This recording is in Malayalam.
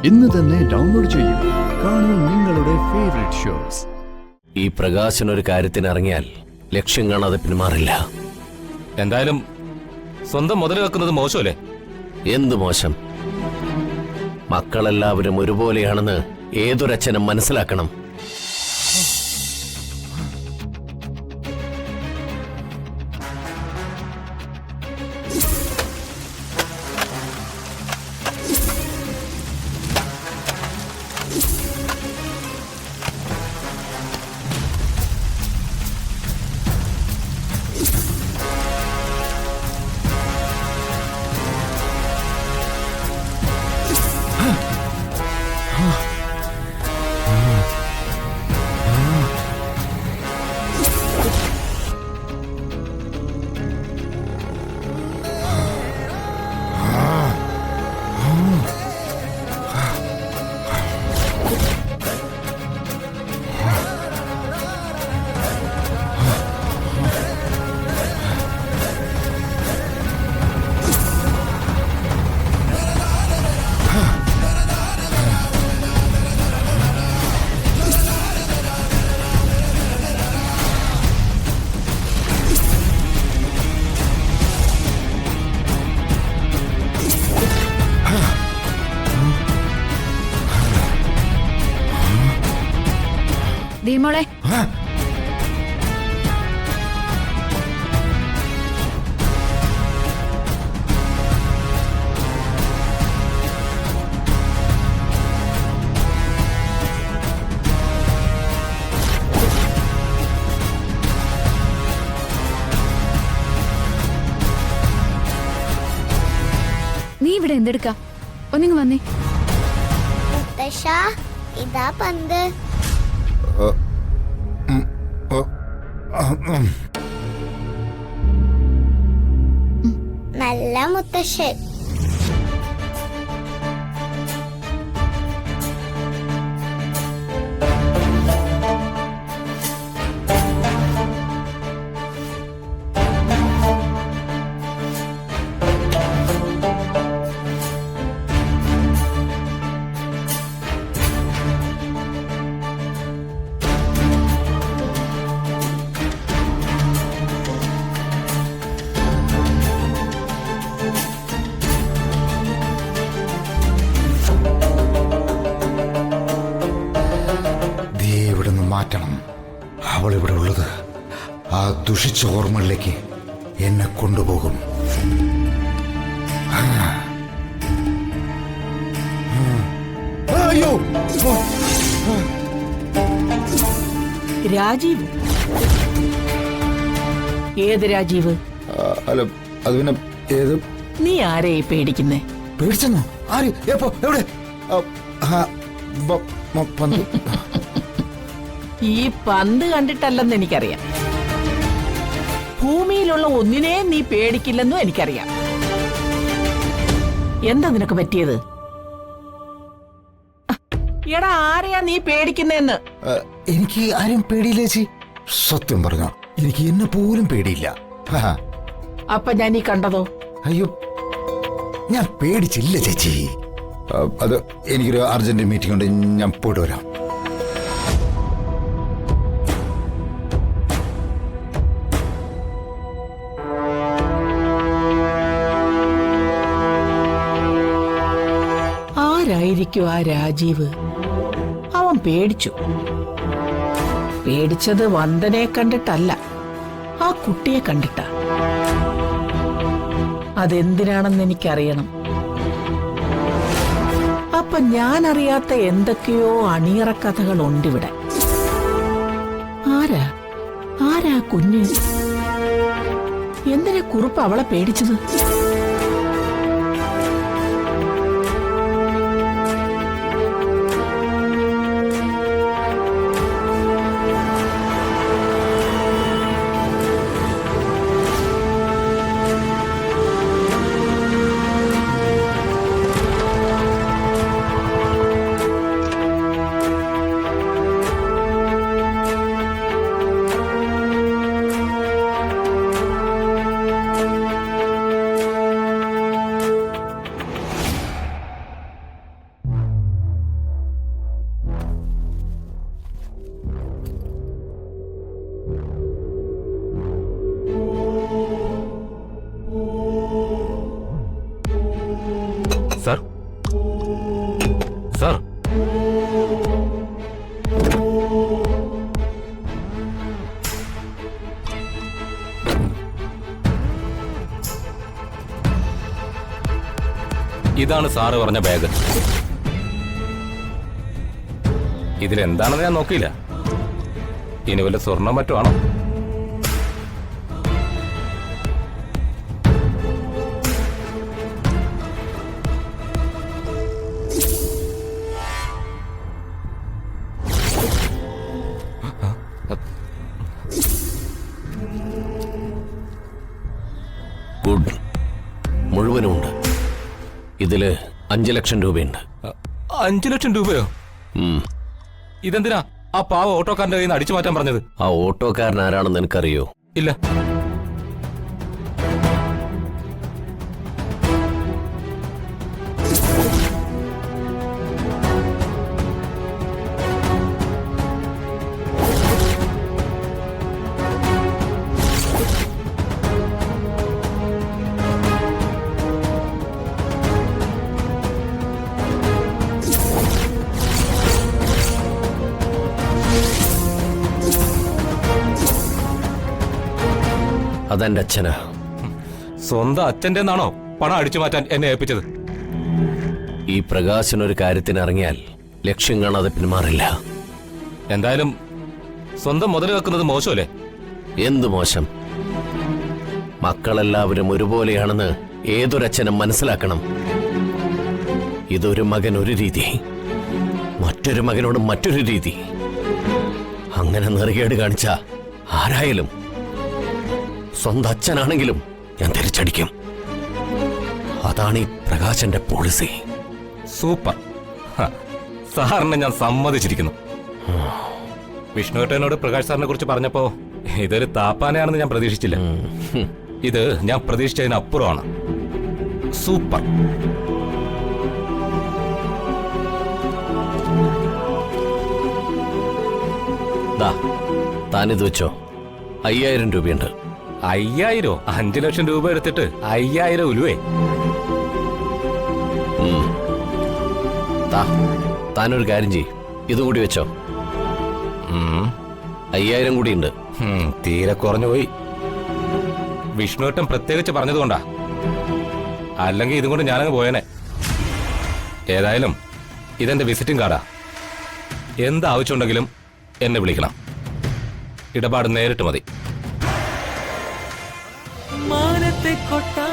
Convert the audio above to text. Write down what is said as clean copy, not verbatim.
ഇന്ന് തന്നെ ഡൗൺലോഡ് ചെയ്യൂ. കാണൂ നിങ്ങളുടെ ഫേവറേറ്റ് ഷോസ്. ഈ പ്രകാശൻ ഒരു കാര്യത്തിന് ഇറങ്ങിയാൽ ലക്ഷ്യം കാണാതെ പിന്മാറില്ല. എന്തായാലും സ്വന്തം മുതൽ വെക്കുന്നത് മോശമല്ലേ? എന്തു മോശം? മക്കളെല്ലാവരും ഒരുപോലെയാണെന്ന് ഏതൊരച്ഛനും മനസ്സിലാക്കണം. മോളെ നീ ഇവിടെ എന്തെടുക്ക? ഒന്നിങ്ങ് വന്നേ. ഇതാ പന്ത്. നല്ല മുത്തശ്ശൻ. മാറ്റണം. അവൾ ഇവിടെ ഉള്ളത് ആ ദുഷിച്ച ഓർമ്മകളിലേക്ക് എന്നെ കൊണ്ടുപോകും. അയ്യോ, രാജീവ്? ഏത് രാജീവ്? അല്ല, അത് പിന്നെ ഏത്? നീ ആരെയായി പേടിക്കുന്നേ? പേടിച്ചെന്നോ? ആര്? എപ്പോ? എവിടെ? പന്ത്. ഈ പന്ത് കണ്ടിട്ടല്ലെന്ന് എനിക്കറിയാം. ഭൂമിയിലുള്ള ഒന്നിനെ നീ പേടിക്കില്ലെന്നും എനിക്കറിയാം. എന്താ നിനക്ക് പറ്റിയത്? എടാ, ആരെയാ നീ പേടിക്കുന്നേന്ന്? എനിക്ക് ആരും പേടിയില്ല ചേച്ചി. സത്യം പറഞ്ഞ എനിക്ക് എന്നെ പോലും പേടിയില്ല. അപ്പൊ ഞാൻ ഈ കണ്ടതോ? അയ്യോ, ഞാൻ പേടിച്ചില്ല ചേച്ചി. അത് എനിക്കൊരു അർജന്റ് മീറ്റിംഗ് ഉണ്ട്, ഞാൻ പോയിട്ട് വരാം. ആരായിരിക്കും ആ രാജീവ്? അവൻ പേടിച്ചു. പേടിച്ചത് വന്ദനെ കണ്ടിട്ടല്ല, ആ കുട്ടിയെ കണ്ടിട്ടാ. അതെന്തിനാണെന്ന് എനിക്കറിയണം. അപ്പൊ ഞാൻ അറിയാത്ത എന്തൊക്കെയോ അണിയറ കഥകളുണ്ട് ഇവിടെ. ആരാ കുഞ്ഞ്? എന്തിനെ കുറുപ്പ് അവളെ പേടിച്ചത്? സാർ. ഇതാണ് സാറ് പറഞ്ഞ ബാഗ്. ഇതിലെന്താണെന്ന് ഞാൻ നോക്കിയില്ല. ഇനി വല്ല സ്വർണം മറ്റോ ആണോ? ഗുഡ്. മുഴുവനുമുണ്ട്. ഇതില് 5 ലക്ഷം രൂപയുണ്ട്. 5 ലക്ഷം രൂപയോ? ഉം. ഇതെന്തിനാ ആ പാവ ഓട്ടോക്കാരന്റെ കയ്യിൽ നിന്ന് അടിച്ചു മാറ്റാൻ പറഞ്ഞത്? ആ ഓട്ടോക്കാരൻ ആരാണെന്ന് എനിക്കറിയോ? ഇല്ല. അതെന്റെ അച്ഛനാ. സ്വന്തം അച്ഛൻ്റെ നിന്നാണോ പണം അടിച്ചു മാറ്റാൻ എന്നെ ഏൽപ്പിച്ചത്? ഈ പ്രകാശൻ ഒരു കാര്യത്തിന് ഇറങ്ങിയാൽ ലക്ഷ്യം കാണാതെ പിന്മാറില്ല. എന്തായാലും സ്വന്തം മുതൽ വെക്കുന്നത് മോശമല്ലേ? എന്തു മോശം? മക്കളെല്ലാവരും ഒരുപോലെയാണെന്ന് ഏതൊരച്ഛനും മനസ്സിലാക്കണം. ഇതൊരു മകൻ ഒരു രീതി, മറ്റൊരു മകനോട് മറ്റൊരു രീതി. അങ്ങനെ നെറുകേട് കാണിച്ച ആരായാലും, സ്വന്തം അച്ഛനാണെങ്കിലും ഞാൻ തിരിച്ചടിക്കും. അതാണ് ഈ പ്രകാശന്റെ പോളിസി. സൂപ്പർ. സാറിനെ ഞാൻ സമ്മതിച്ചിരിക്കുന്നു. വിഷ്ണുവേട്ടനോട് പ്രകാശ് സാറിനെ കുറിച്ച് പറഞ്ഞപ്പോ ഇതൊരു താപ്പാനയാണെന്ന് ഞാൻ പ്രതീക്ഷിച്ചില്ല. ഇത് ഞാൻ പ്രതീക്ഷിച്ചതിനപ്പുറമാണ്. സൂപ്പർ. ദാ, താനിത് വെച്ചോ. 5000 രൂപയുണ്ട്. 5000? 5 ലക്ഷം രൂപ എടുത്തിട്ട് 5000 ഉലുവേ? താനൊരു കാര്യം ചെയ്യ്, ഇതുകൂടി വെച്ചോ. 5000 കൂടിയുണ്ട്. തീരെ കുറഞ്ഞുപോയി. വിഷ്ണുവേട്ടൻ പ്രത്യേകിച്ച് പറഞ്ഞതുകൊണ്ടാ. അല്ലെങ്കിൽ ഇതും കൊണ്ട് ഞാനങ്ങ് പോയേനെ. ഏതായാലും ഇതെന്റെ വിസിറ്റിംഗ് കാർഡാ. എന്താവശ്യമുണ്ടെങ്കിലും എന്നെ വിളിക്കണം. ഇടപാട് നേരിട്ട് മതി. മാനത്തെ കൊട്ടാ